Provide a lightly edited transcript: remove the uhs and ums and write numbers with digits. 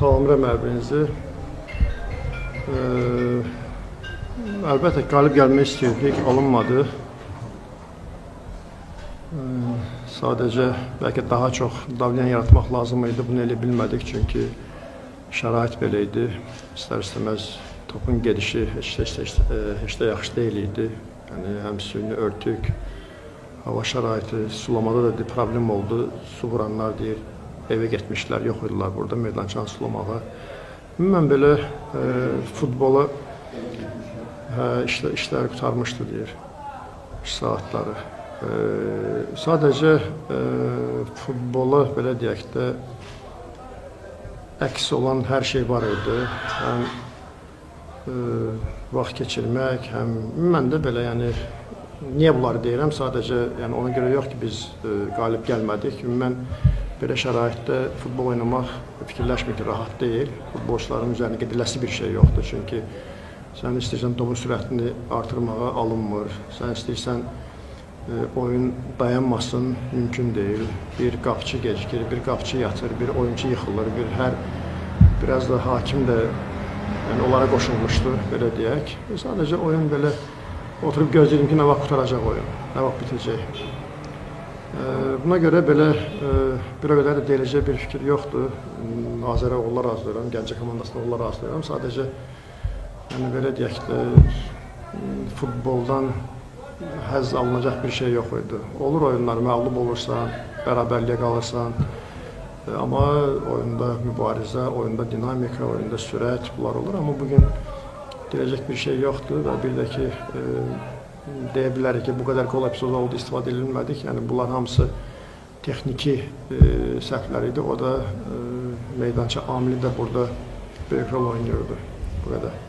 salamlayıram hər birinizi. Əlbəttə, qalib gəlmək istəyirdik, alınmadı. Sadəcə, bəlkə daha çox davlyan yaratmaq lazım idi, bunu elə bilmədik, çünki şərait belə idi. İstər-istəməz topun gedişi heç də yaxşı deyil idi. Yəni, həm süni örtük, hava şəraiti, sulamada da problem oldu. Su vuranlar deyir, evə getmişlər, yox idilər burada meydançanı sulamağa. Ümumən belə futbola işləri qutarmışdı deyir, iş saatları. Sadəcə futbola, belə deyək də, əks olan hər şey var idi. Həm vaxt keçirmək, həm ümumən də belə, yəni, niyə bunları deyirəm? Sadəcə, yəni, ona görə yox ki, biz qalib gəlmədik. Ümumən, belə şəraitdə futbol oynamaq fikirləşmir ki, rahat deyil. Futbolçuların üzərində gediləsi bir şey yoxdur. Çünki sən istəyirsən topun sürətini artırmağa alınmır. Sən istəyirsən oyun dayanmasın, mümkün deyil. Bir qapçı gecikir, bir qapçı yatır, bir oyuncu yıxılır, biraz da hakim də onlara qoşulmuşdu, belə deyək. Sadəcə oyun belə oturub gözləyirdim ki, nə vaxt qutaracaq oyun, nə vaxt bitəcək. Buna görə belə bir o qədər də deyiləcək bir fikir yoxdur. Azərə uğurlar arzulayıram, Gəncə komandasına uğurlar arzulayıram. Sadəcə, yəni belə deyək də, futboldan həzz alınacaq bir şey yox idi. Olur oyunlar, məğlub olursan, bərabərliyə qalırsan. Amma oyunda mübarizə, oyunda dinamika, oyunda sürət, bunlar olur. Amma bugün deyiləcək bir şey yoxdur və bir də ki, deyə bilərik ki, bu qədər gol epizodu oldu, istifadə edilmədik. Yəni, bunlar hamısı texniki səhvlər idi. O da meydança amili də burada böyük rol oynuyordu. Bu qədər.